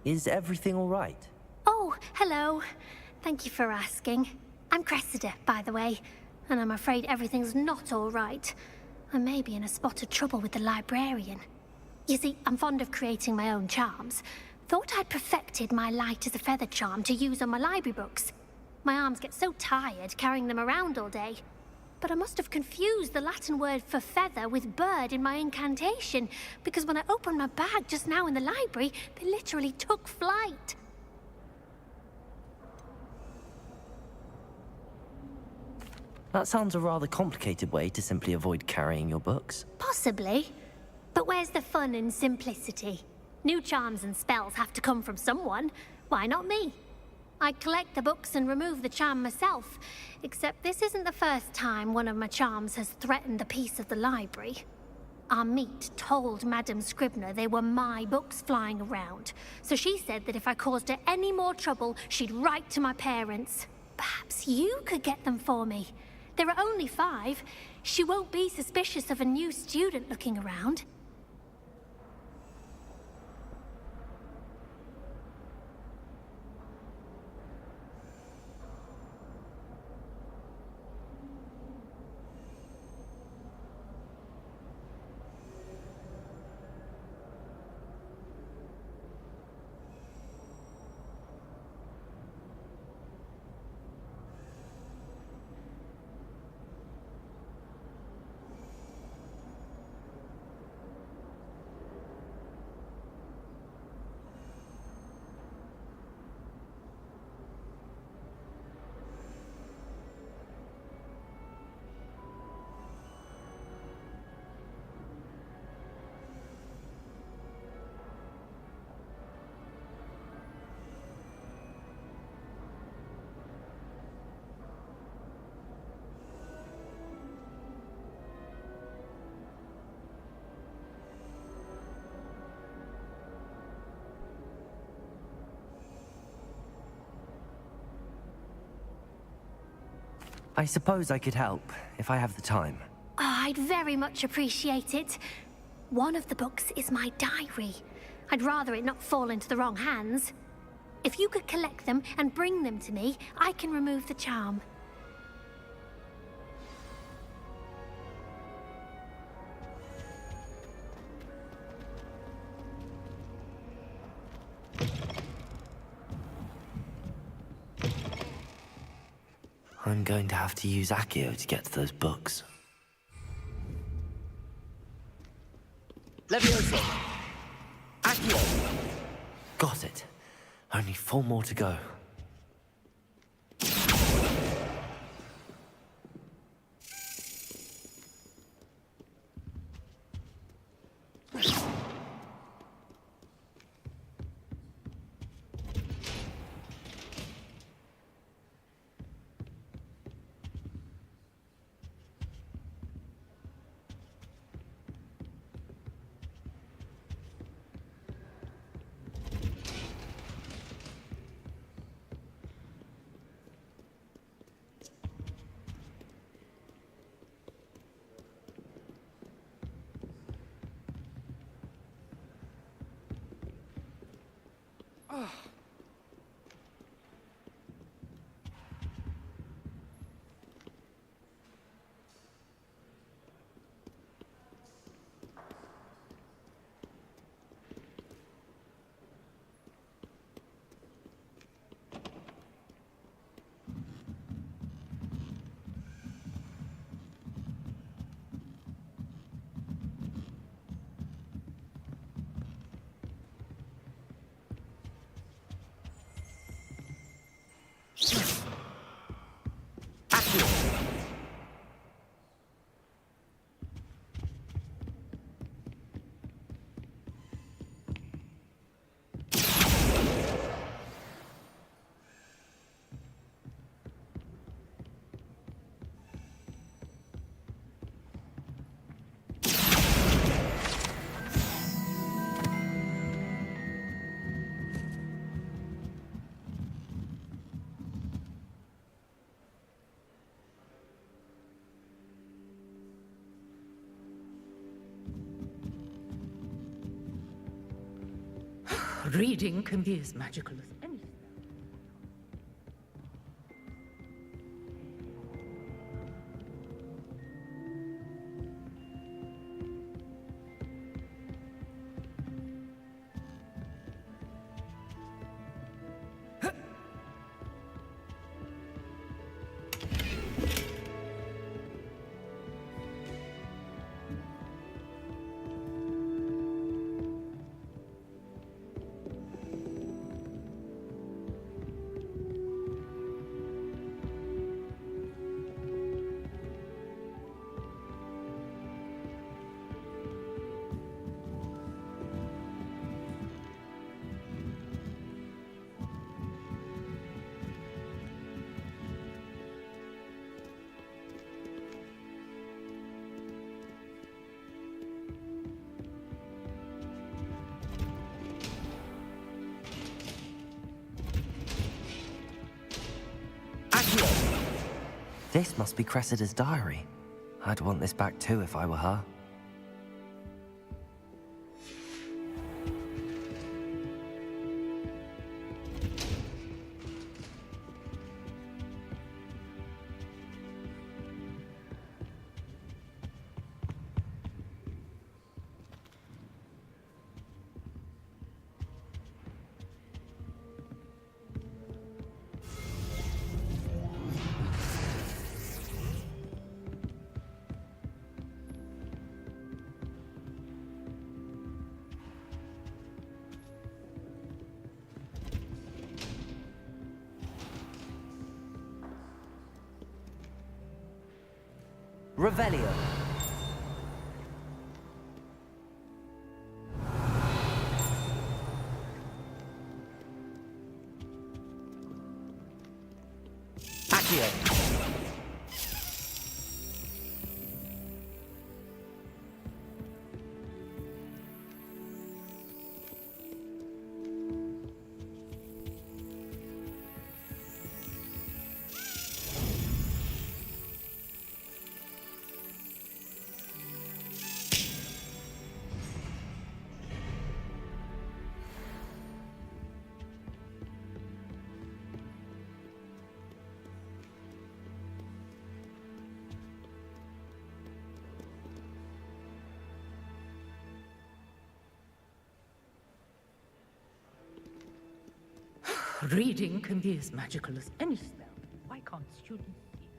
Is everything all right? Oh, hello. Thank you for asking. I'm Cressida, by the way, and I'm afraid everything's not all right. I may be in a spot of trouble with the librarian. You see, I'm fond of creating my own charms. Thought I'd perfected my light as a feather charm to use on my library books. My arms get so tired carrying them around all day. But I must have confused the Latin word for feather with bird in my incantation, because when I opened my bag just now in the library, they literally took flight. That sounds a rather complicated way to simply avoid carrying your books. Possibly. But where's the fun in simplicity? New charms and spells have to come from someone. Why not me? I collect the books and remove the charm myself, except this isn't the first time one of my charms has threatened the peace of the library. Our meet told Madame Scribner they were my books flying around, so she said that if I caused her any more trouble, she'd write to my parents. Perhaps you could get them for me. There are only 5. She won't be suspicious of a new student looking around. I suppose I could help, if I have the time. Oh, I'd very much appreciate it. One of the books is my diary. I'd rather it not fall into the wrong hands. If you could collect them and bring them to me, I can remove the charm. I'm going to have to use Accio to get to those books. Levioso! Accio! Got it. Only 4 more to go. Reading can be as magical as anything. This must be Cressida's diary. I'd want this back too if I were her. Revelio. Accio. Reading can be as magical as any spell. Why can't students see that?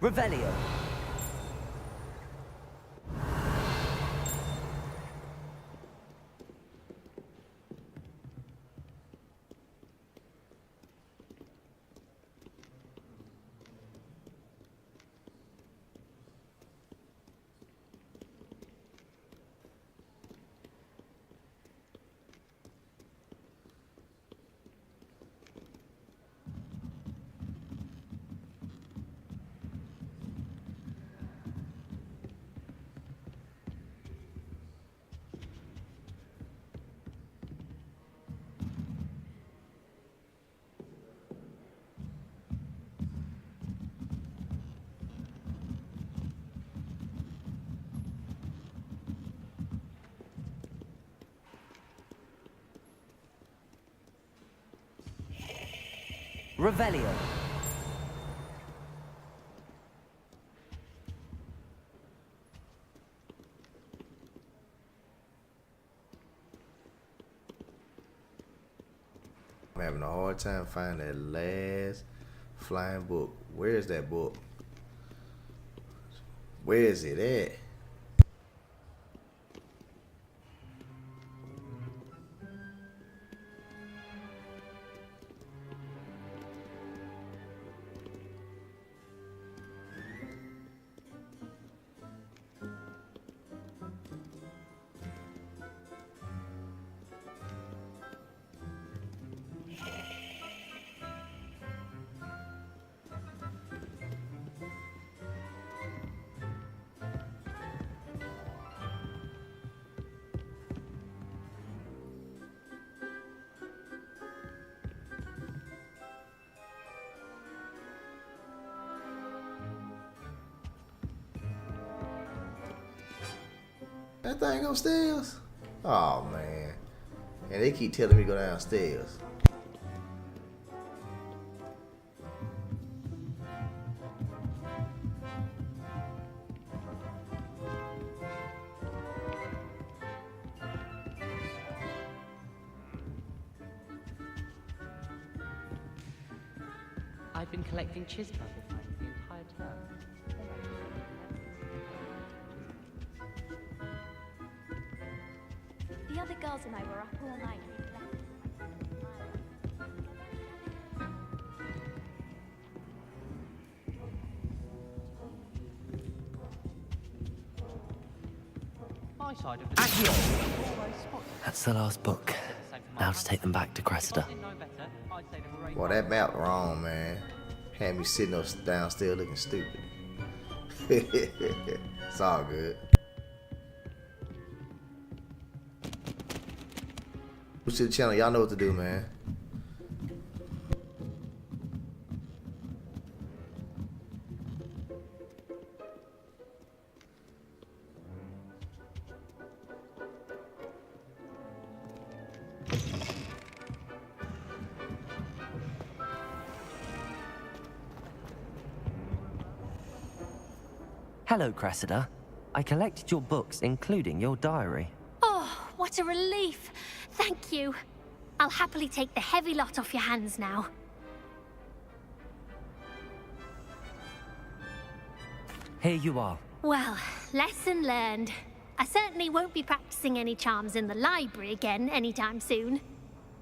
Revelio. Revelio. I'm having a hard time finding that last flying book. Where is that book? Where is it at? That thing upstairs? Oh man. And they keep telling me to go downstairs. I've been collecting Chiz puzzle finds the entire term. The other girls and I were up all night reading letters. My side of the That's the last book. Now to take them back to Cressida. Boy, that map wrong, man. Had me sitting up downstairs looking stupid. It's all good. New to the channel, y'all know what to do, man. Hello, Cressida. I collected your books, including your diary. Oh, what a relief. Thank you. I'll happily take the heavy lot off your hands now. Here you are. Well, lesson learned. I certainly won't be practicing any charms in the library again anytime soon.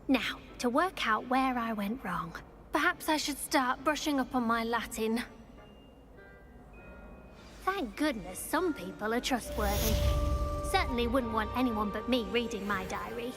Now, to work out where I went wrong. Perhaps I should start brushing up on my Latin. Thank goodness some people are trustworthy. Certainly wouldn't want anyone but me reading my diary.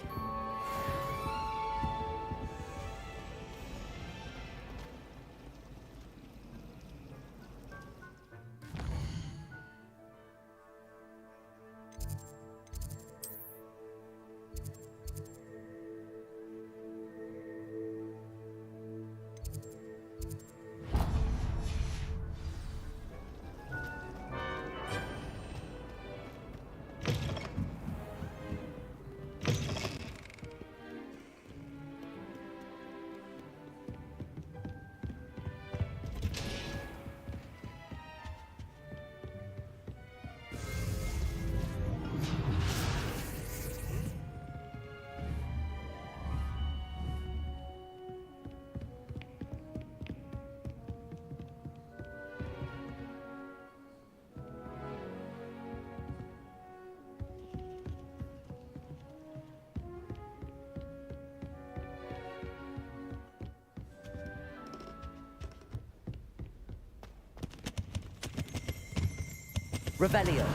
Revelio.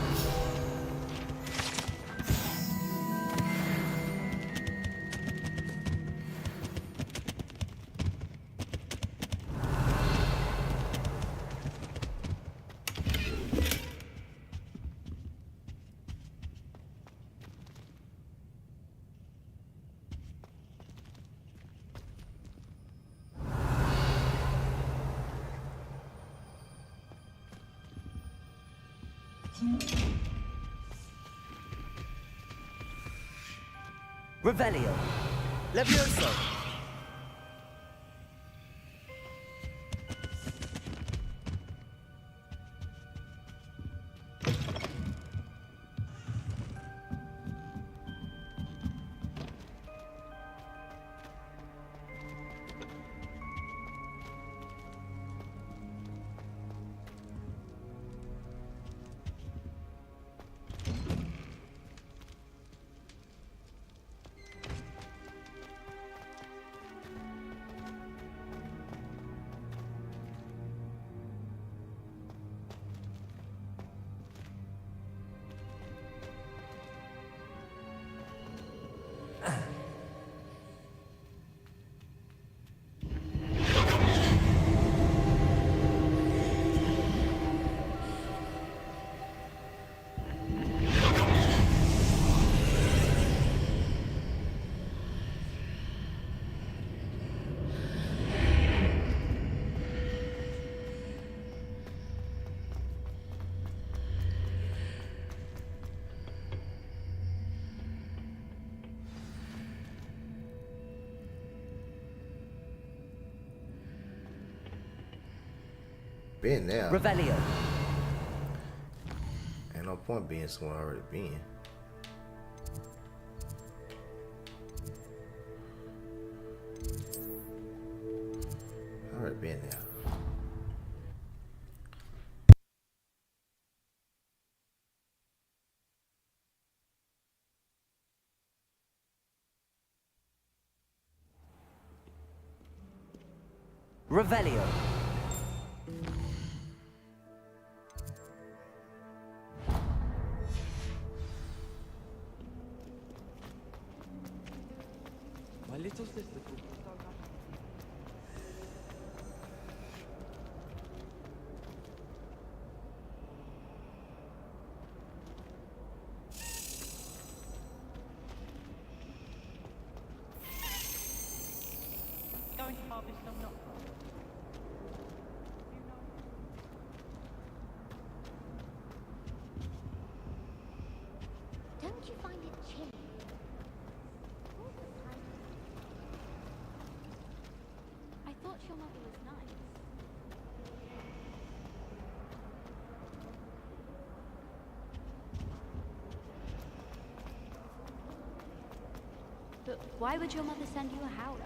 Revelio. Levioso. been there. Revelio. Ain't no point being somewhere I already been. I already been there. Revelio. My little sister. Going to harvest some nut. Don't you find it chilly? I thought your mother was nice. But why would your mother send you a howler?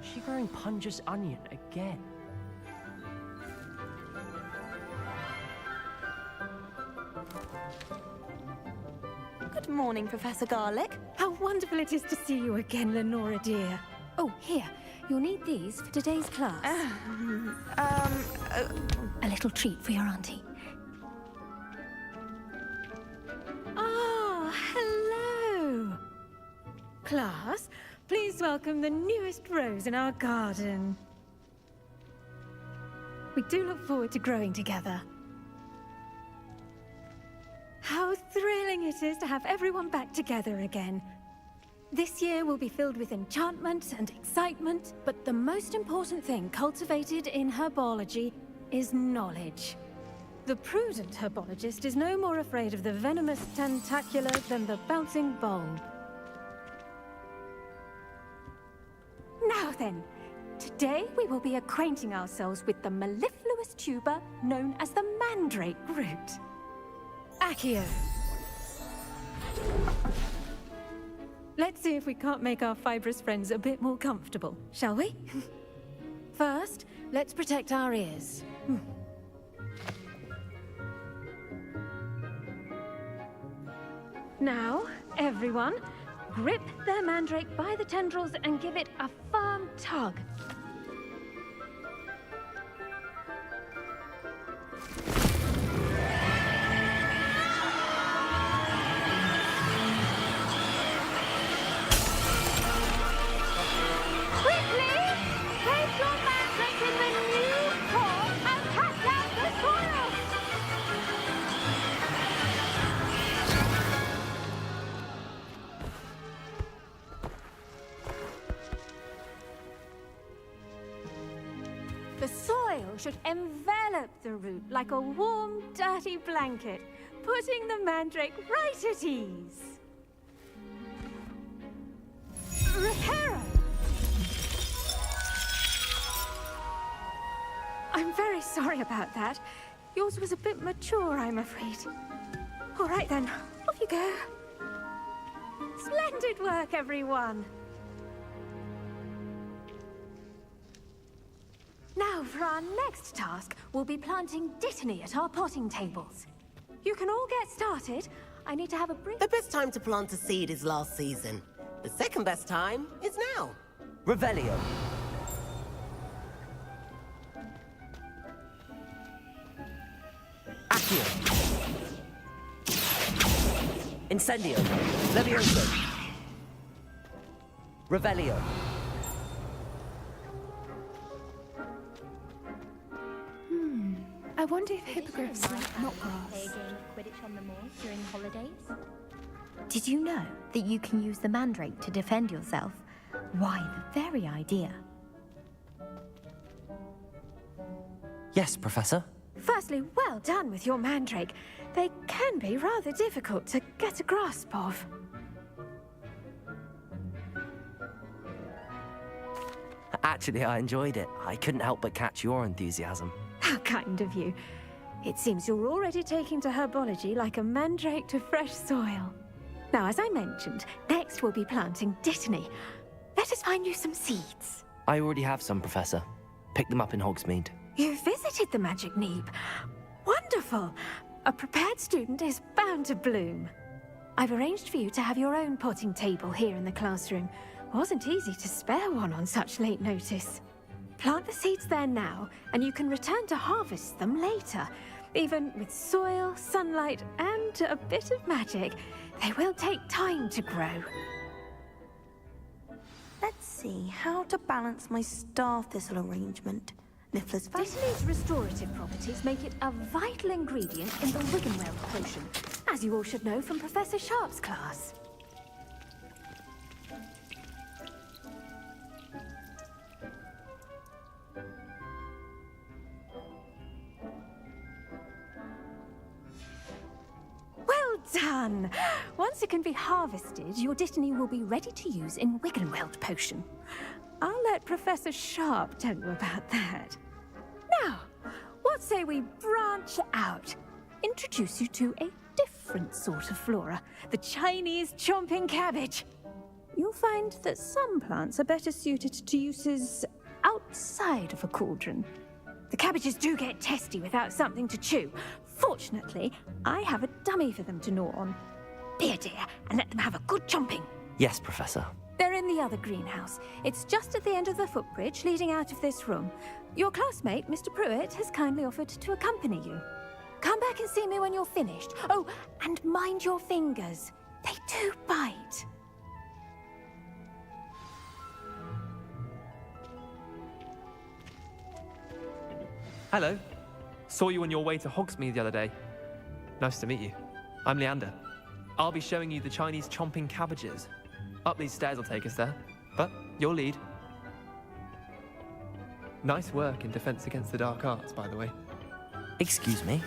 Is she growing Punja's onion again? Good morning, Professor Garlick. How wonderful it is to see you again, Lenora dear. Oh, here. You'll need these for today's class. A little treat for your auntie. Ah, hello. Class, please welcome the newest rose in our garden. We do look forward to growing together. How thrilling it is to have everyone back together again. This year will be filled with enchantment and excitement, but the most important thing cultivated in herbology is knowledge. The prudent herbologist is no more afraid of the venomous tentacular than the bouncing bulb. Now then, today we will be acquainting ourselves with the mellifluous tuber known as the mandrake root. Accio. Let's see if we can't make our fibrous friends a bit more comfortable, shall we? First, let's protect our ears. Now, everyone, grip their mandrake by the tendrils and give it a firm tug. The soil should envelop the root like a warm, dirty blanket, putting the mandrake right at ease. Reparo! I'm very sorry about that. Yours was a bit mature, I'm afraid. All right then, off you go. Splendid work, everyone. Now, for our next task, we'll be planting dittany at our potting tables. You can all get started. I need to have a brief... The best time to plant a seed is last season. The second best time is now. Revelio. Accio. Incendio. Levioso. Revelio. I wonder if hippogriffs like not Play a grass. game of Quidditch on the moor during holidays. Did you know that you can use the mandrake to defend yourself? Why, the very idea. Yes, Professor. Firstly, well done with your mandrake. They can be rather difficult to get a grasp of. Actually, I enjoyed it. I couldn't help but catch your enthusiasm. How kind of you. It seems you're already taking to herbology like a mandrake to fresh soil. Now, as I mentioned, next we'll be planting dittany. Let us find you some seeds. I already have some, Professor. Picked them up in Hogsmeade. You visited the Magic Neeb. Wonderful. A prepared student is bound to bloom. I've arranged for you to have your own potting table here in the classroom. Wasn't easy to spare one on such late notice. Plant the seeds there now, and you can return to harvest them later. Even with soil, sunlight, and a bit of magic, they will take time to grow. Let's see how to balance my star thistle arrangement. Niffler's Dittany's restorative properties make it a vital ingredient in the Wiggenweld potion, as you all should know from Professor Sharp's class. Well done! Once it can be harvested, your Dittany will be ready to use in Wiggenweld potion. I'll let Professor Sharp tell you about that. Now, what say we branch out? Introduce you to a different sort of flora, the Chinese chomping cabbage. You'll find that some plants are better suited to uses outside of a cauldron. The cabbages do get testy without something to chew. Fortunately, I have a dummy for them to gnaw on. Be a dear and let them have a good chomping. Yes, Professor. They're in the other greenhouse. It's just at the end of the footbridge leading out of this room. Your classmate, Mr. Pruitt, has kindly offered to accompany you. Come back and see me when you're finished. Oh, and mind your fingers. They do bite. Hello. Saw you on your way to Hogsmeade the other day. Nice to meet you. I'm Leander. I'll be showing you the Chinese chomping cabbages. Up these stairs will take us there, but you'll lead. Nice work in Defense Against the Dark Arts, by the way. Excuse me?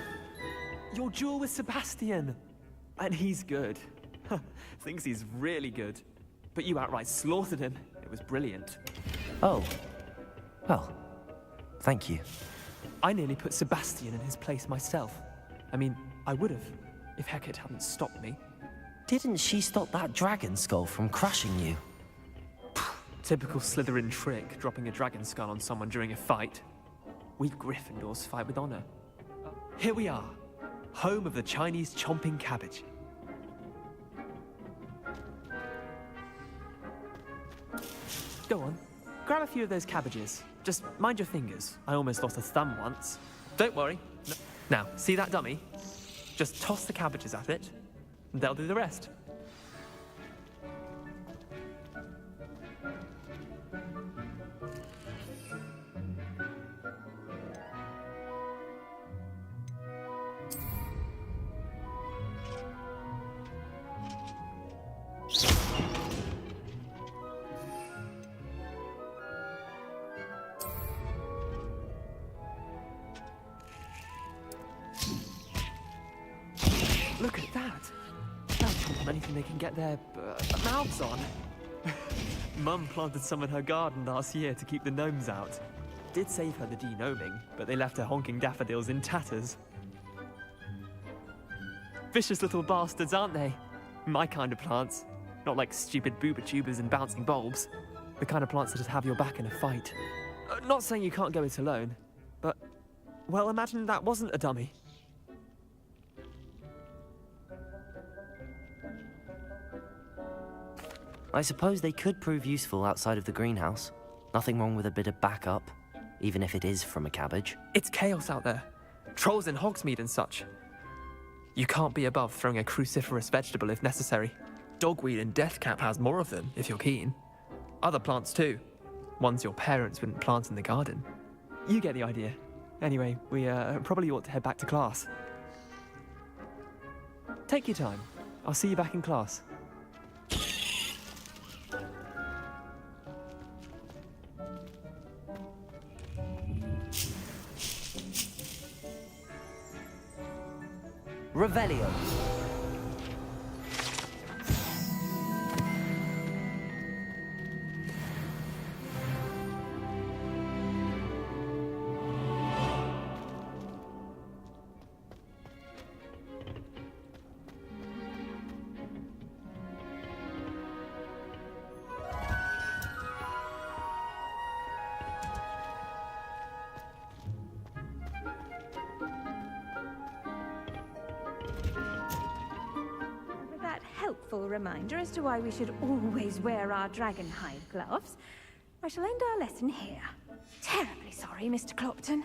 Your duel with Sebastian! And he's good. Thinks he's really good. But you outright slaughtered him. It was brilliant. Oh. Well, thank you. I nearly put Sebastian in his place myself. I mean, I would have, if Hecate hadn't stopped me. Didn't she stop that dragon skull from crushing you? Typical Slytherin trick, dropping a dragon skull on someone during a fight. We Gryffindors fight with honor. Here we are, home of the Chinese chomping cabbage. Go on, grab a few of those cabbages. Just mind your fingers. I almost lost a thumb once. Don't worry. Now, see that dummy? Just toss the cabbages at it, and they'll do the rest. Look at that! They'll chomp on anything they can get their mouths on. Mum planted some in her garden last year to keep the gnomes out. Did save her the de-gnoming, but they left her honking daffodils in tatters. Vicious little bastards, aren't they? My kind of plants. Not like stupid booba tubers and bouncing bulbs. The kind of plants that just have your back in a fight. Not saying you can't go it alone, but, well, imagine that wasn't a dummy. I suppose they could prove useful outside of the greenhouse. Nothing wrong with a bit of backup, even if it is from a cabbage. It's chaos out there. Trolls in Hogsmeade and such. You can't be above throwing a cruciferous vegetable if necessary. Dogweed and deathcap has more of them, if you're keen. Other plants too. Ones your parents wouldn't plant in the garden. You get the idea. Anyway, we probably ought to head back to class. Take your time. I'll see you back in class. Revelio. With that helpful reminder as to why we should always wear our dragonhide gloves, I shall end our lesson here. Terribly sorry, Mr. Clopton.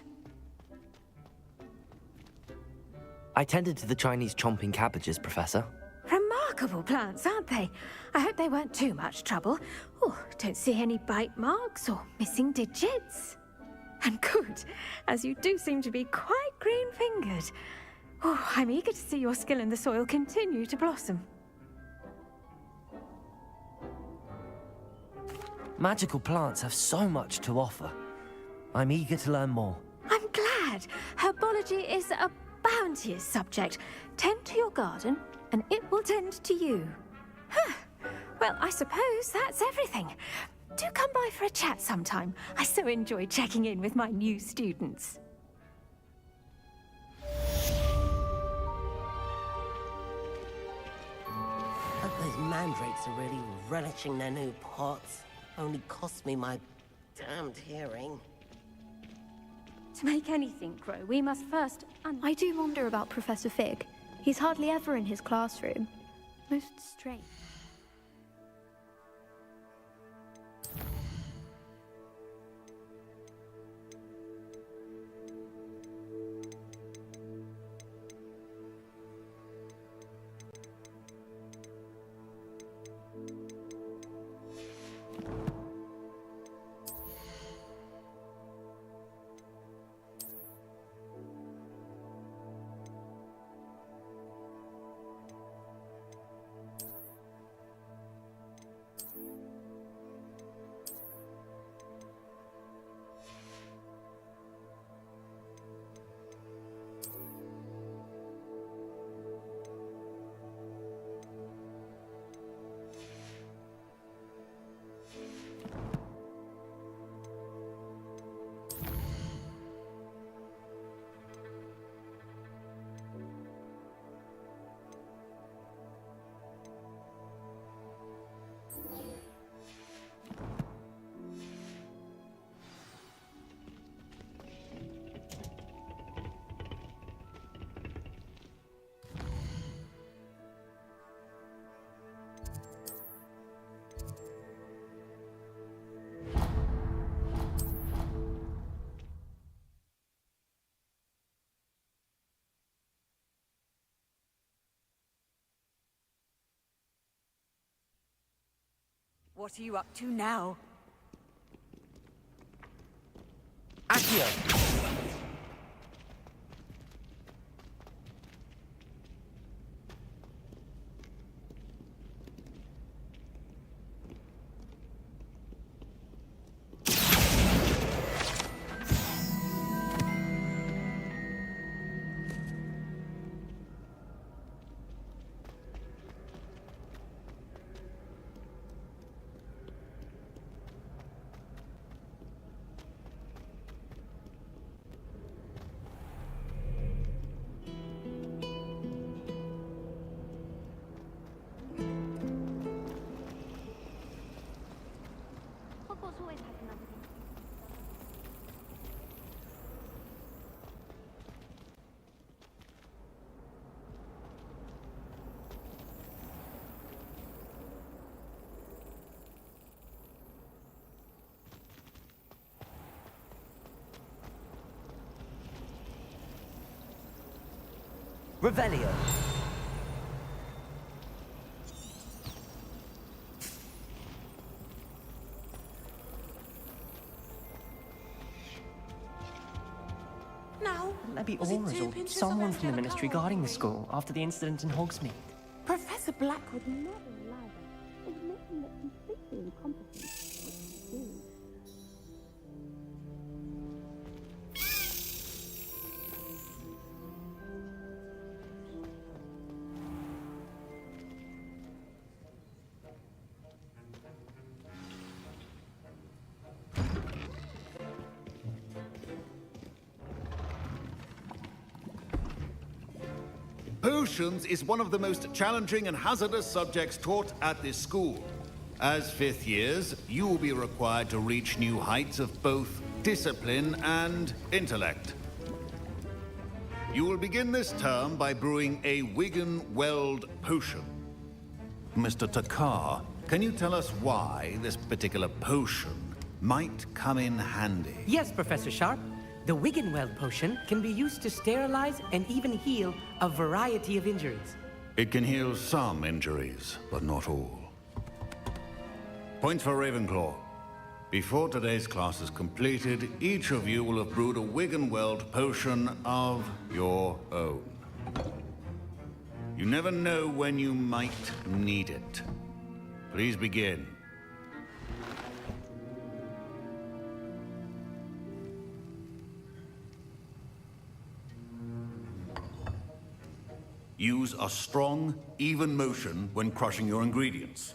I tended to the Chinese chomping cabbages, Professor. Remarkable plants, aren't they? I hope they weren't too much trouble. Oh, don't see any bite marks or missing digits. And good, as you do seem to be quite green-fingered. Oh, I'm eager to see your skill in the soil continue to blossom. Magical plants have so much to offer. I'm eager to learn more. I'm glad. Herbology is a bounteous subject. Tend to your garden, and it will tend to you. Huh. Well, I suppose that's everything. Do come by for a chat sometime. I so enjoy checking in with my new students. But those mandrakes are really relishing their new pots. Only cost me my damned hearing. To make anything grow, we must first... I do wonder about Professor Fig. He's hardly ever in his classroom. Most strange. What are you up to now? Accio! Hogwarts always has another thing. Revelio. Wouldn't there be auras or someone from the Ministry guarding the school after the incident in Hogsmeade? Professor Professor Black would never allow that. It would make him look completely incompetent. What to do? Potions is one of the most challenging and hazardous subjects taught at this school. As fifth years, you will be required to reach new heights of both discipline and intellect. You will begin this term by brewing a Wigan-Weld potion. Mr. Takar, can you tell us why this particular potion might come in handy? Yes, Professor Sharp. The Wigan-Weld potion can be used to sterilize and even heal a variety of injuries. It can heal some injuries, but not all. Points for Ravenclaw. Before today's class is completed, each of you will have brewed a Wigan-Weld potion of your own. You never know when you might need it. Please begin. Use a strong, even motion when crushing your ingredients.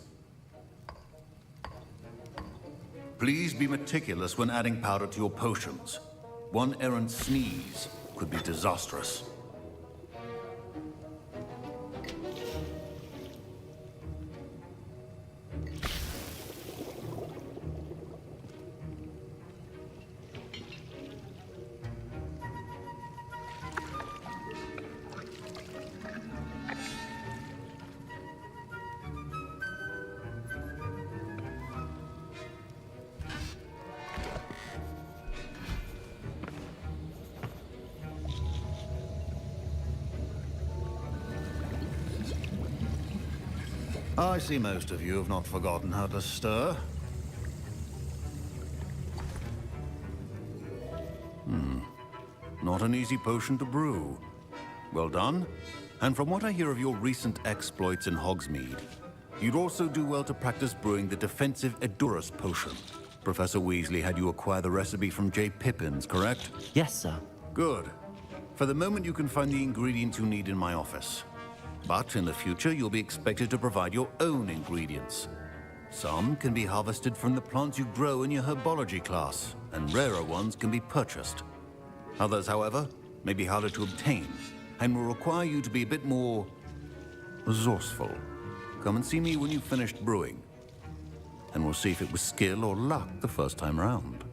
Please be meticulous when adding powder to your potions. One errant sneeze could be disastrous. I see most of you have not forgotten how to stir. Not an easy potion to brew. Well done. And from what I hear of your recent exploits in Hogsmeade, you'd also do well to practice brewing the defensive Edurus potion. Professor Weasley had you acquire the recipe from J. Pippins, correct? Yes, sir. Good. For the moment, you can find the ingredients you need in my office. But in the future, you'll be expected to provide your own ingredients. Some can be harvested from the plants you grow in your herbology class, and rarer ones can be purchased. Others, however, may be harder to obtain, and will require you to be a bit more resourceful. Come and see me when you've finished brewing, and we'll see if it was skill or luck the first time round.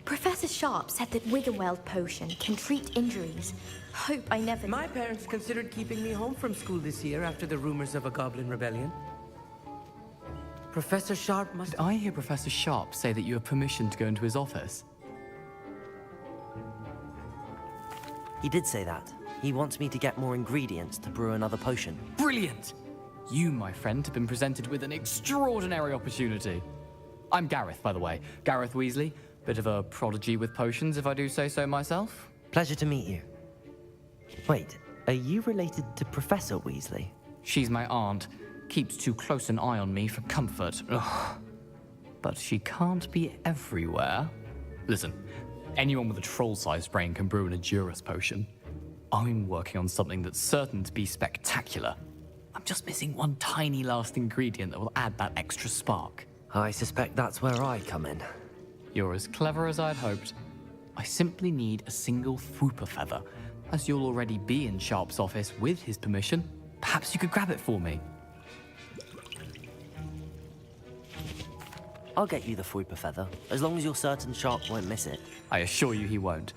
Professor Sharp said that Wigan-Weld potion can treat injuries. Hope I never... My parents considered keeping me home from school this year after the rumors of a goblin rebellion. Professor Sharp must... Did I hear Professor Sharp say that you have permission to go into his office? He did say that. He wants me to get more ingredients to brew another potion. Brilliant! You, my friend, have been presented with an extraordinary opportunity. I'm Gareth, by the way. Gareth Weasley. Bit of a prodigy with potions, if I do say so myself. Pleasure to meet you. Wait, are you related to Professor Weasley? She's my aunt. Keeps too close an eye on me for comfort. Ugh. But she can't be everywhere. Listen, anyone with a troll-sized brain can brew an Edurus potion. I'm working on something that's certain to be spectacular. I'm just missing one tiny last ingredient that will add that extra spark. I suspect that's where I come in. You're as clever as I'd hoped. I simply need a single Fwooper feather. As you'll already be in Sharp's office with his permission, perhaps you could grab it for me. I'll get you the Fwooper feather, as long as you're certain Sharp won't miss it. I assure you he won't.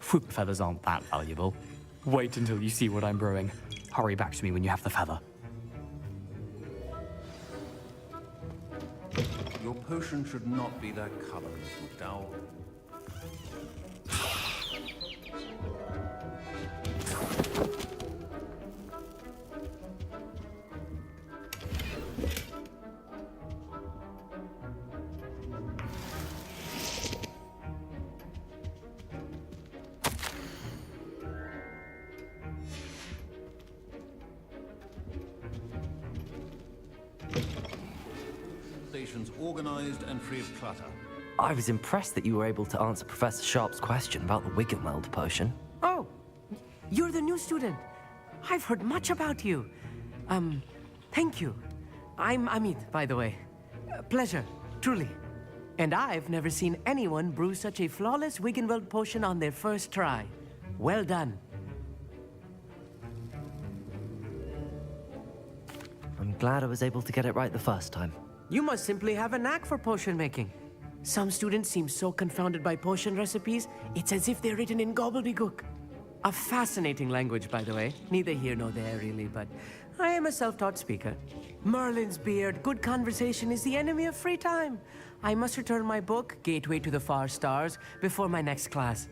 Fwooper feathers aren't that valuable. Wait until you see what I'm brewing. Hurry back to me when you have the feather. Your potion should not be that color, Miss McDowell. operations organized and free of clutter. I was impressed that you were able to answer Professor Sharp's question about the Wiggenweld potion. Oh, you're the new student. I've heard much about you. Thank you. I'm Amit, by the way. Pleasure, truly. And I've never seen anyone brew such a flawless Wiggenweld potion on their first try. Well done. I'm glad I was able to get it right the first time. You must simply have a knack for potion making. Some students seem so confounded by potion recipes, it's as if they're written in gobbledygook. A fascinating language, by the way. Neither here nor there, really, but I am a self-taught speaker. Merlin's beard, good conversation is the enemy of free time. I must return my book, Gateway to the Far Stars, before my next class.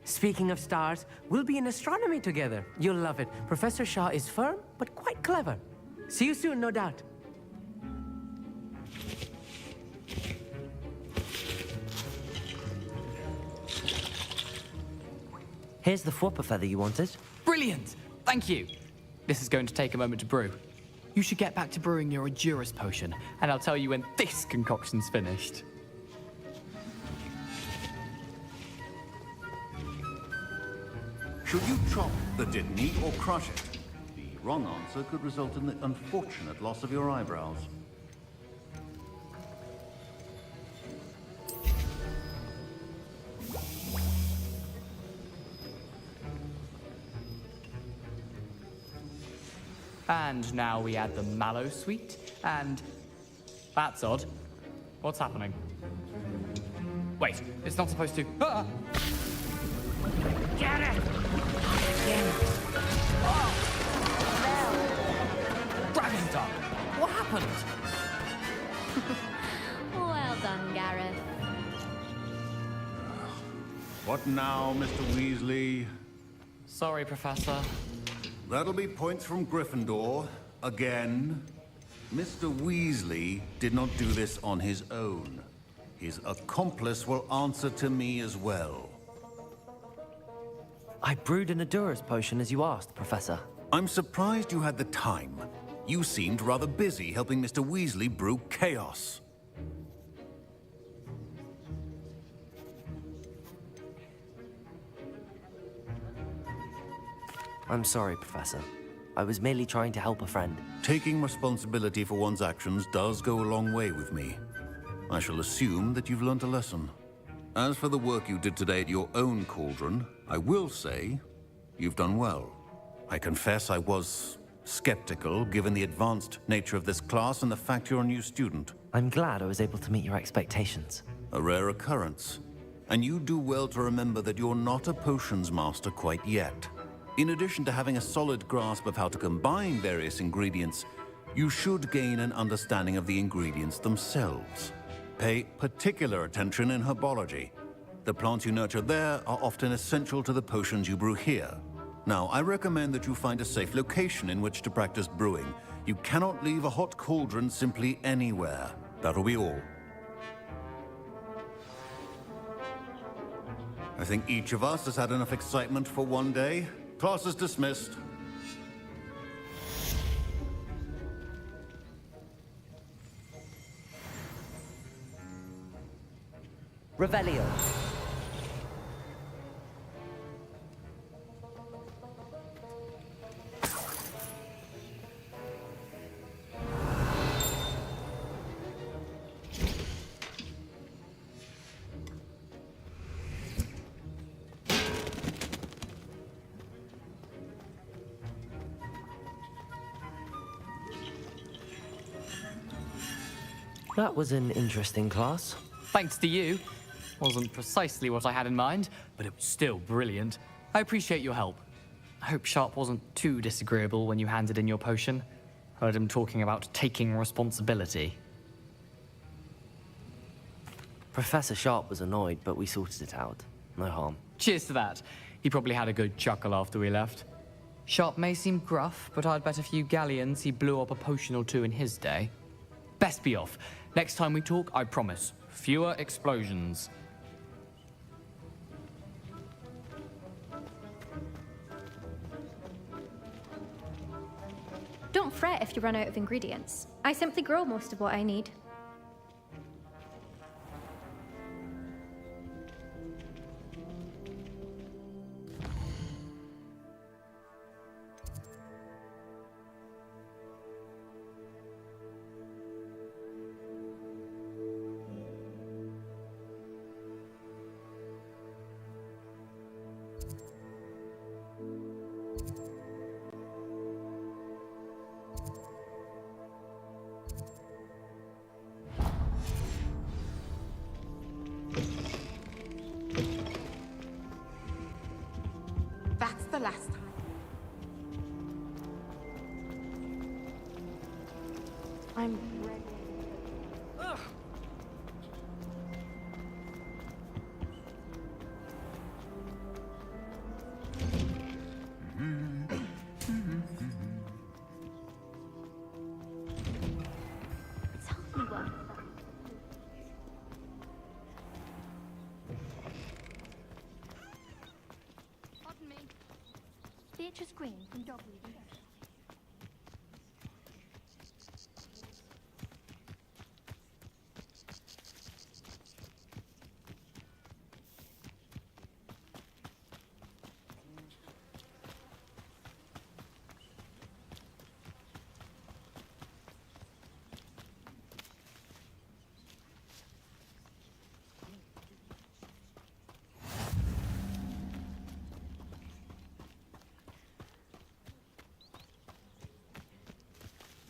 Speaking of stars, we'll be in astronomy together. You'll love it. Professor Shaw is firm, but quite clever. See you soon, no doubt. Here's the Fwopper feather you wanted. Brilliant! Thank you. This is going to take a moment to brew. You should get back to brewing your Edurus potion, and I'll tell you when this concoction's finished. Should you chop the Didney or crush it? The wrong answer could result in the unfortunate loss of your eyebrows. And now we add the mallow sweet, and... That's odd. What's happening? Wait, it's not supposed to... Ah! Get it! Dragon Duck! What happened? Well done, Gareth. What now, Mr. Weasley? Sorry, Professor. That'll be points from Gryffindor. Again. Mr. Weasley did not do this on his own. His accomplice will answer to me as well. I brewed an Edurus potion as you asked, Professor. I'm surprised you had the time. You seemed rather busy helping Mr. Weasley brew chaos. I'm sorry, Professor. I was merely trying to help a friend. Taking responsibility for one's actions does go a long way with me. I shall assume that you've learnt a lesson. As for the work you did today at your own cauldron, I will say you've done well. I confess I was skeptical, given the advanced nature of this class and the fact you're a new student. I'm glad I was able to meet your expectations. A rare occurrence. And you do well to remember that you're not a potions master quite yet. In addition to having a solid grasp of how to combine various ingredients, you should gain an understanding of the ingredients themselves. Pay particular attention in herbology. The plants you nurture there are often essential to the potions you brew here. Now, I recommend that you find a safe location in which to practice brewing. You cannot leave a hot cauldron simply anywhere. That'll be all. I think each of us has had enough excitement for one day. Class is dismissed. Revelio. That was an interesting class. Thanks to you. Wasn't precisely what I had in mind, but it was still brilliant. I appreciate your help. I hope Sharp wasn't too disagreeable when you handed in your potion. Heard him talking about taking responsibility. Professor Sharp was annoyed, but we sorted it out. No harm. Cheers to that. He probably had a good chuckle after we left. Sharp may seem gruff, but I'd bet a few galleons he blew up a potion or two in his day. Best be off. Next time we talk, I promise, fewer explosions. Don't fret if you run out of ingredients. I simply grow most of what I need. I'm ready. Tell me what. Pardon me. Beatrice Green from Dogweed.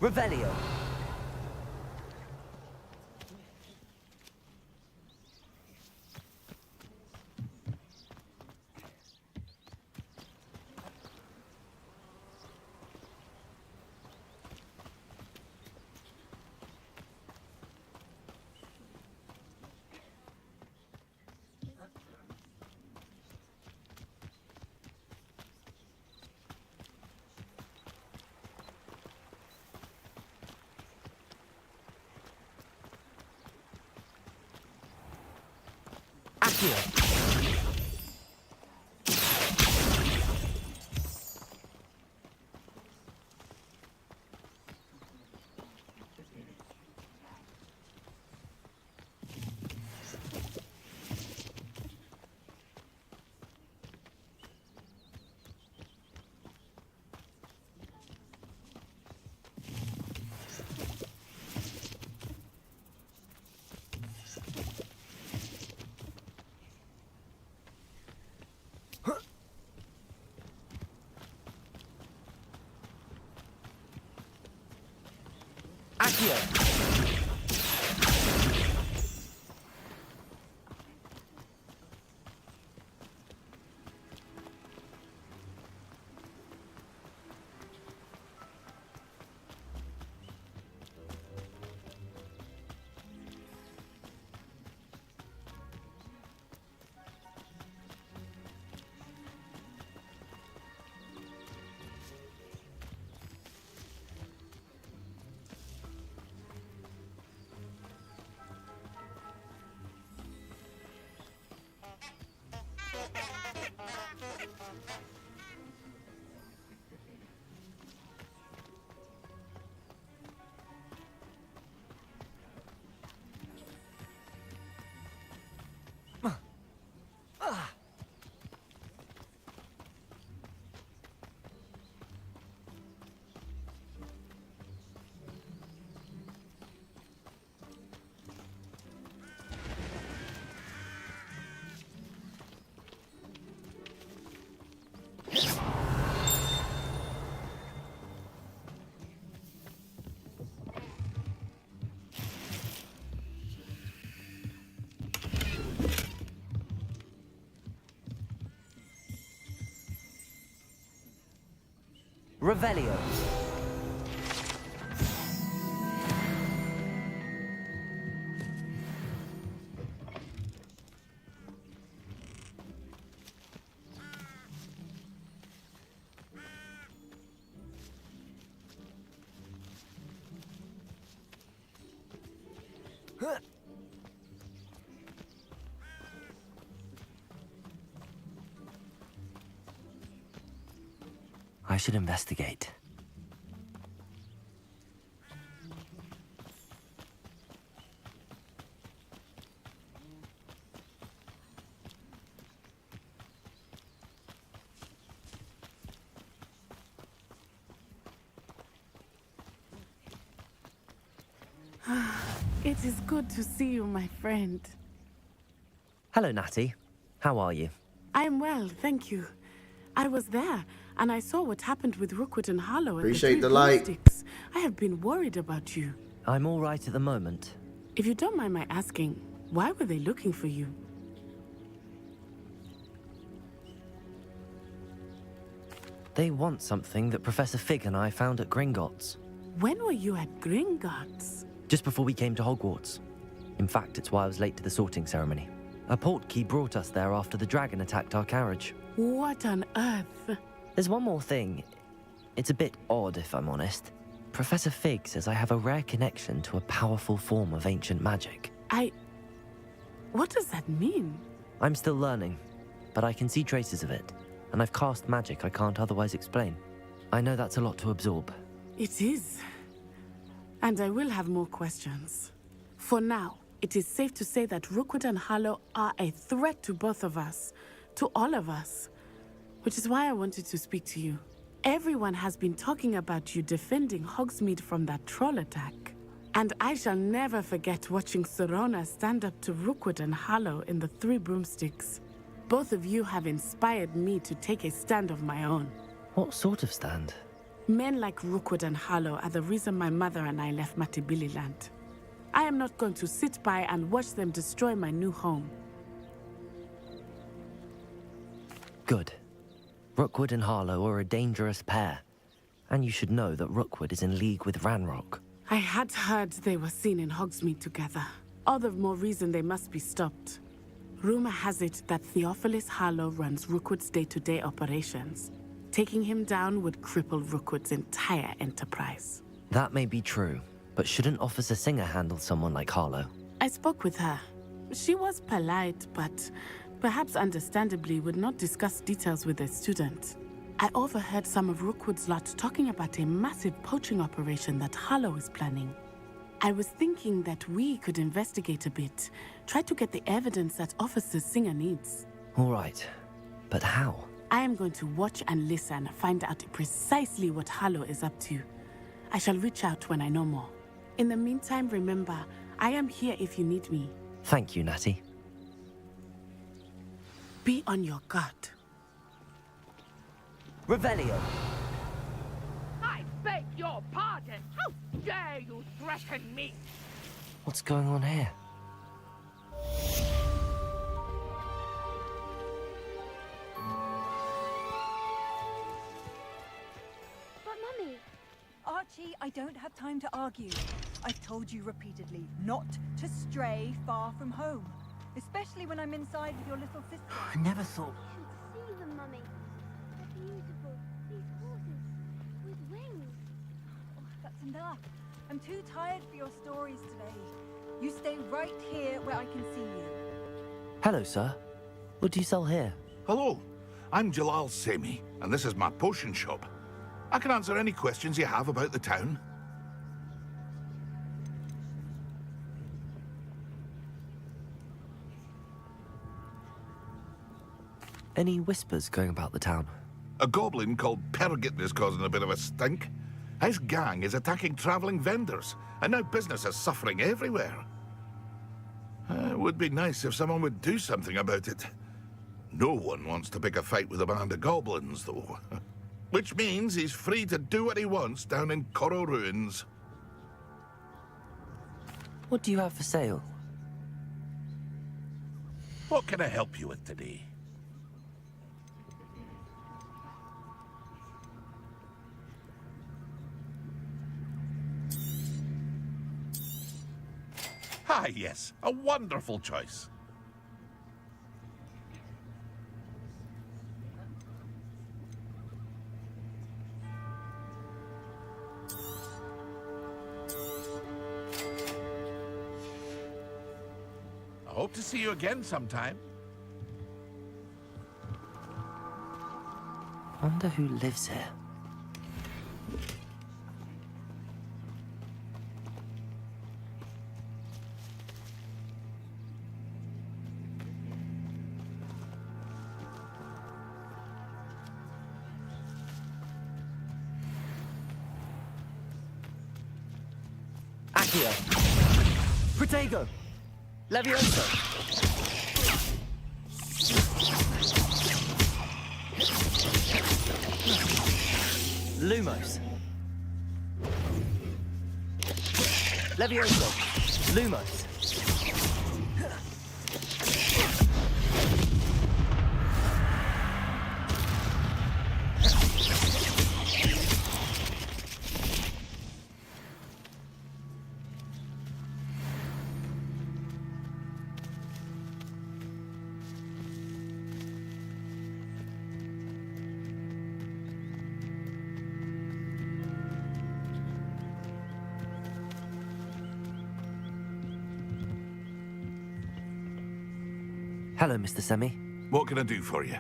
Revelio. Accio. Accio. Revelio. I should investigate. It is good to see you, my friend. Hello, Natty. How are you? I am well, thank you. I was there, and I saw what happened with Rookwood and Harlow at Appreciate the the light. Sticks. I have been worried about you. I'm all right at the moment. If you don't mind my asking, why were they looking for you? They want something that Professor Fig and I found at Gringotts. When were you at Gringotts? Just before we came to Hogwarts. In fact, it's why I was late to the sorting ceremony. A portkey brought us there after the dragon attacked our carriage. What on earth? There's one more thing. It's a bit odd, if I'm honest. Professor Fig says I have a rare connection to a powerful form of ancient magic. What does that mean? I'm still learning, but I can see traces of it, and I've cast magic I can't otherwise explain. I know that's a lot to absorb. It is. And I will have more questions. For now, it is safe to say that Rookwood and Harlow are a threat to both of us, to all of us, which is why I wanted to speak to you. Everyone has been talking about you defending Hogsmeade from that troll attack. And I shall never forget watching Sorona stand up to Rookwood and Harlow in the Three Broomsticks. Both of you have inspired me to take a stand of my own. What sort of stand? Men like Rookwood and Harlow are the reason my mother and I left Matabeleland. I am not going to sit by and watch them destroy my new home. Good. Rookwood and Harlow are a dangerous pair. And you should know that Rookwood is in league with Ranrock. I had heard they were seen in Hogsmeade together. All the more reason they must be stopped. Rumor has it that Theophilus Harlow runs Rookwood's day-to-day operations. Taking him down would cripple Rookwood's entire enterprise. That may be true, but shouldn't Officer Singer handle someone like Harlow? I spoke with her. She was polite, but perhaps understandably would not discuss details with a student. I overheard some of Rookwood's lot talking about a massive poaching operation that Harlow is planning. I was thinking that we could investigate a bit, try to get the evidence that Officer Singer needs. All right, but how? I am going to watch and listen, find out precisely what Harlow is up to. I shall reach out when I know more. In the meantime, remember, I am here if you need me. Thank you, Natty. Be on your guard. Revelio. I beg your pardon. How dare you threaten me? What's going on here? But Mummy... Archie, I don't have time to argue. I've told you repeatedly not to stray far from home. Especially when I'm inside with your little sister. I never thought... You should see them, Mummy. They're beautiful. These horses with wings. Oh, that's enough. I'm too tired for your stories today. You stay right here where I can see you. Hello, sir. What do you sell here? Hello, I'm Jalal Semi, and this is my potion shop. I can answer any questions you have about the town. Any whispers going about the town? A goblin called Pergit is causing a bit of a stink. His gang is attacking traveling vendors, and now business is suffering everywhere. It would be nice if someone would do something about it. No one wants to pick a fight with a band of goblins, though. Which means he's free to do what he wants down in Coral Ruins. What do you have for sale? What can I help you with today? Ah, yes, a wonderful choice. I hope to see you again sometime. Wonder who lives here. Accio. Protego. Levioso. Lumos. Levioso. Lumos. Hello, Mr. Semi. What can I do for you?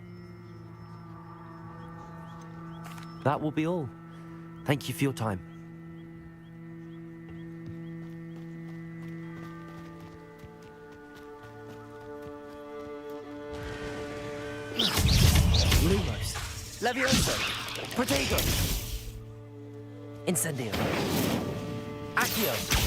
That will be all. Thank you for your time. Lumos. Levioso. Protego. Incendio. Accio.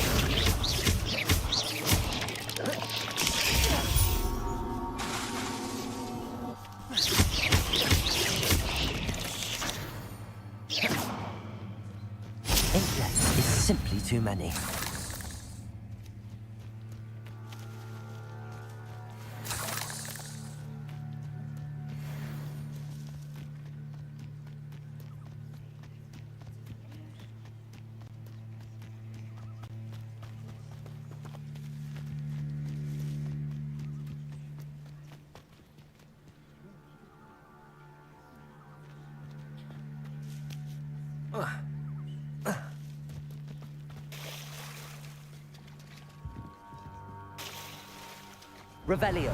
Inkjet is simply too many. Revelio.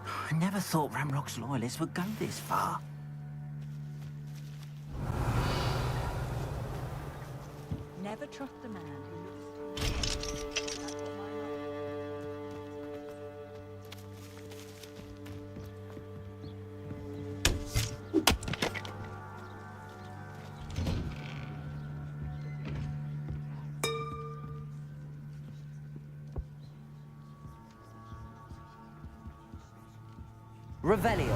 I never thought Ramrock's loyalists would go this far. Never trust a man who looks too good. That's what my Revelio.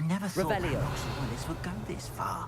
I never thought Revelio. Ramrock's loyalists would go this far.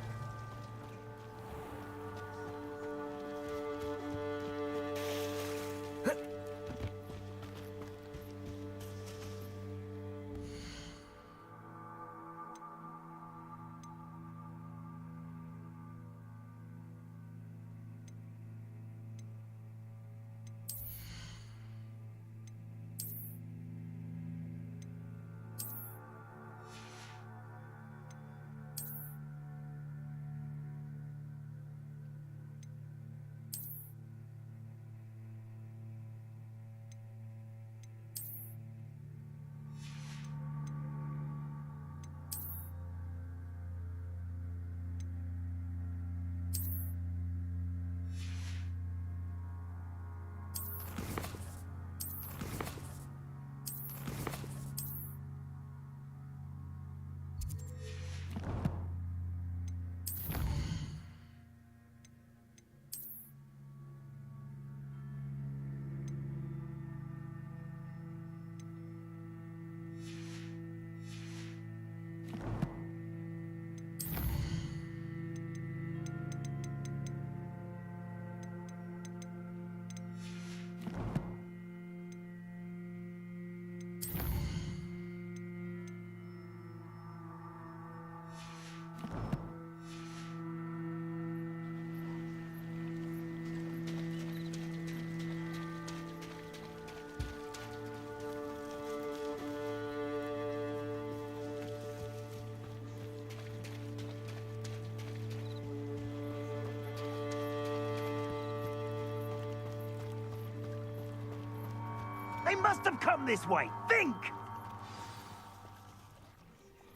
They must have come this way. Think!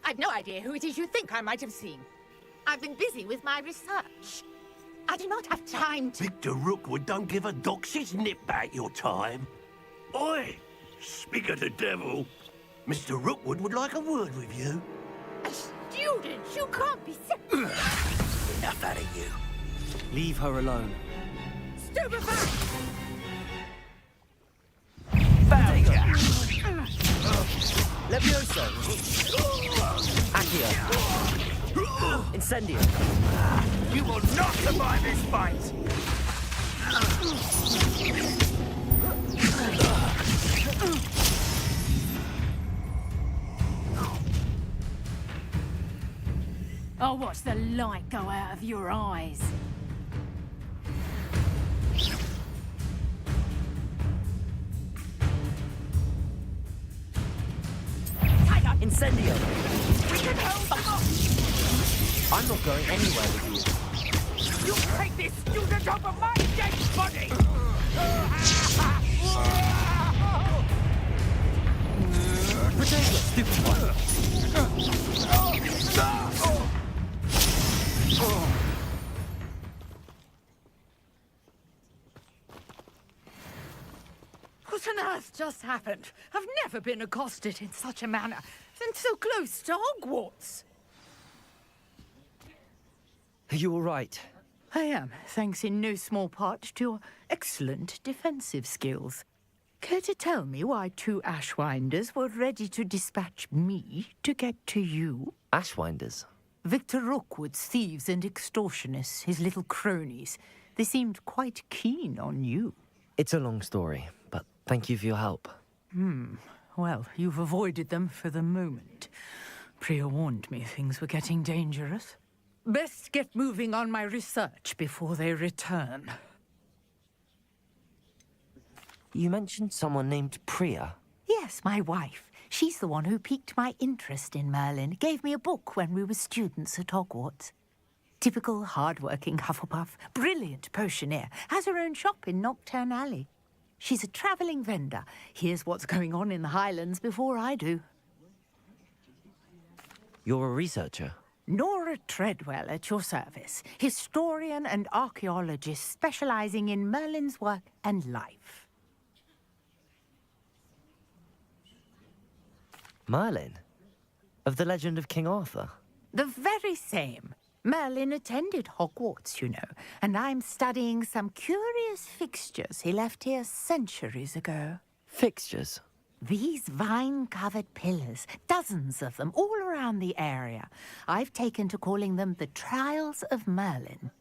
I've no idea who it is you think I might have seen. I've been busy with my research. I do not have time to... Victor Rookwood don't give a doxy's nip back your time. Oi! Speak of the devil. Mr. Rookwood would like a word with you. A student? You can't be... Enough out of you. Leave her alone. stupefied! Levioso! Accio! Incendio! You will not survive this fight! I'll watch the light go out of your eyes. Incendio! We can hold them off! I'm not going anywhere with you. You take this student over my dead body! Protego, stupid one! What on earth just happened? I've never been accosted in such a manner, and so close to Hogwarts. Are you all right? I am, thanks in no small part to your excellent defensive skills. Care to tell me why 2 Ashwinders were ready to dispatch me to get to you? Ashwinders? Victor Rookwood's thieves and extortionists, his little cronies. They seemed quite keen on you. It's a long story, but thank you for your help. Well, you've avoided them for the moment. Priya warned me things were getting dangerous. Best get moving on my research before they return. You mentioned someone named Priya. Yes, my wife. She's the one who piqued my interest in Merlin. Gave me a book when we were students at Hogwarts. Typical hard-working Hufflepuff, brilliant potioneer, has her own shop in Knockturn Alley. She's a travelling vendor. Hears what's going on in the Highlands before I do. You're a researcher? Nora Treadwell at your service. Historian and archaeologist specialising in Merlin's work and life. Merlin? Of the legend of King Arthur? The very same. Merlin attended Hogwarts, you know, and I'm studying some curious fixtures he left here centuries ago. Fixtures? These vine-covered pillars, dozens of them, all around the area. I've taken to calling them the Trials of Merlin.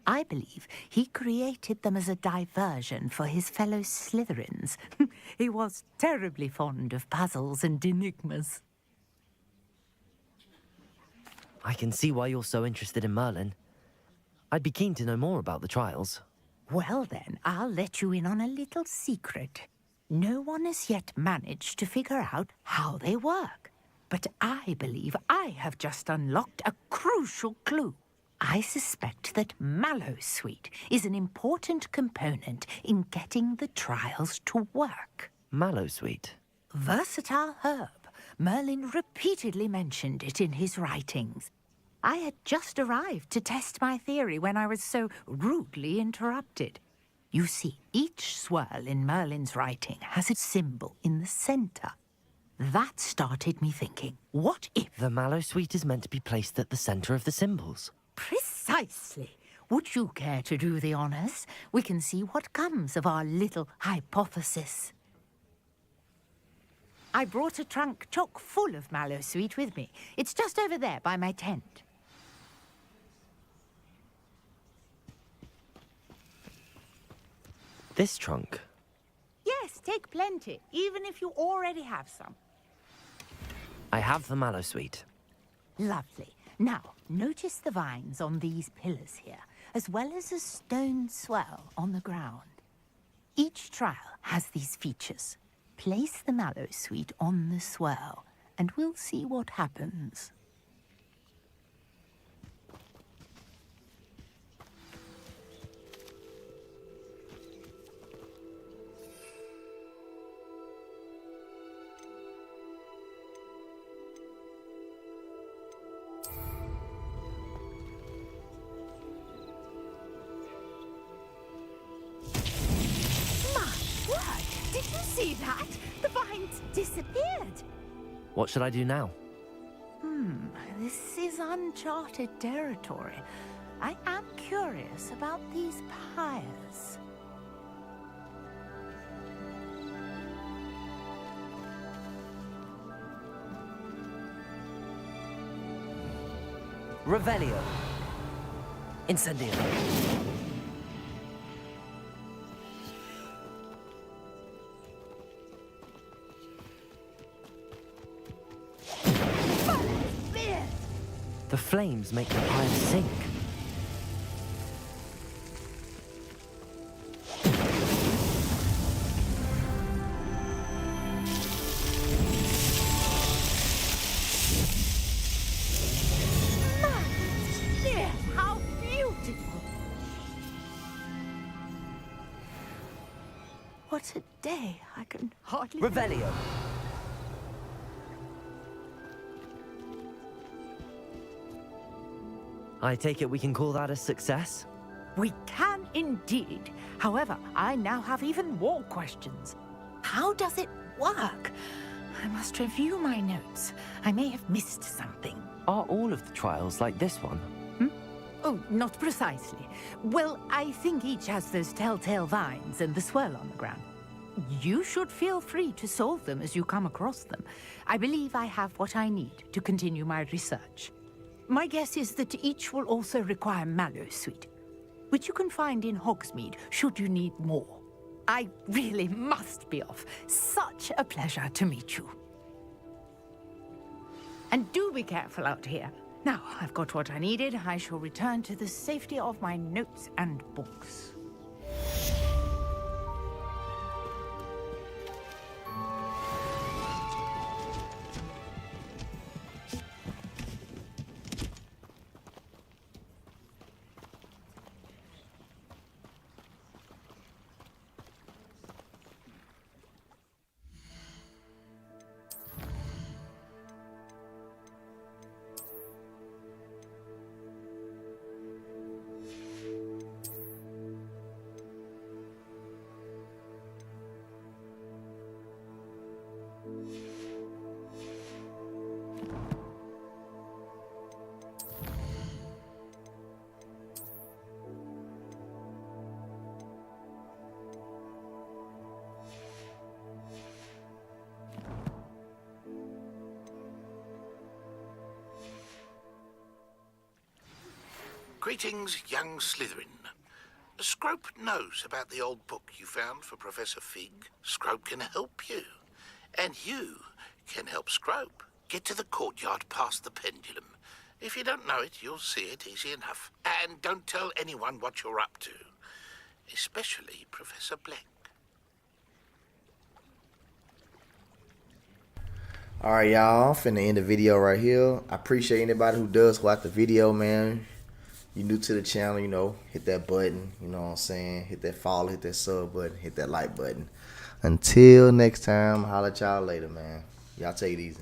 I believe he created them as a diversion for his fellow Slytherins. He was terribly fond of puzzles and enigmas. I can see why you're so interested in Merlin. I'd be keen to know more about the trials. Well then, I'll let you in on a little secret. No one has yet managed to figure out how they work. But I believe I have just unlocked a crucial clue. I suspect that Mallowsweet is an important component in getting the trials to work. Mallowsweet? Versatile herb. Merlin repeatedly mentioned it in his writings. I had just arrived to test my theory when I was so rudely interrupted. You see, each swirl in Merlin's writing has a symbol in the centre. That started me thinking, what if... The Mallowsweet is meant to be placed at the centre of the symbols. Precisely. Would you care to do the honours? We can see what comes of our little hypothesis. I brought a trunk chock full of Mallowsweet with me. It's just over there by my tent. This trunk? Yes, take plenty, even if you already have some. I have the Mallowsweet. Lovely. Now, notice the vines on these pillars here, as well as a stone swell on the ground. Each trial has these features. Place the Mallowsweet on the swell, and we'll see what happens. See that? The vines disappeared. What should I do now? This is uncharted territory. I am curious about these pyres. Revelio. Incendio. The flames make the pyre sink. How beautiful! What a day. I can hardly... Revelio. I take it we can call that a success? We can indeed. However, I now have even more questions. How does it work? I must review my notes. I may have missed something. Are all of the trials like this one? Oh, not precisely. Well, I think each has those telltale vines and the swirl on the ground. You should feel free to solve them as you come across them. I believe I have what I need to continue my research. My guess is that each will also require mallow sweet, which you can find in Hogsmeade should you need more. I really must be off. Such a pleasure to meet you. And do be careful out here. Now, I've got what I needed. I shall return to the safety of my notes and books. Greetings, young Slytherin. Scrope knows about the old book you found for Professor Fig. Scrope can help you. And you can help Scrope. Get to the courtyard past the pendulum. If you don't know it, you'll see it easy enough. And don't tell anyone what you're up to. Especially Professor Black. Alright, y'all. I'm finna end the video right here. I appreciate anybody who does watch the video, man. You new to the channel, you know, hit that button, you know what I'm saying? Hit that follow, hit that sub button, hit that like button. Until next time, holla at y'all later, man. Y'all take it easy.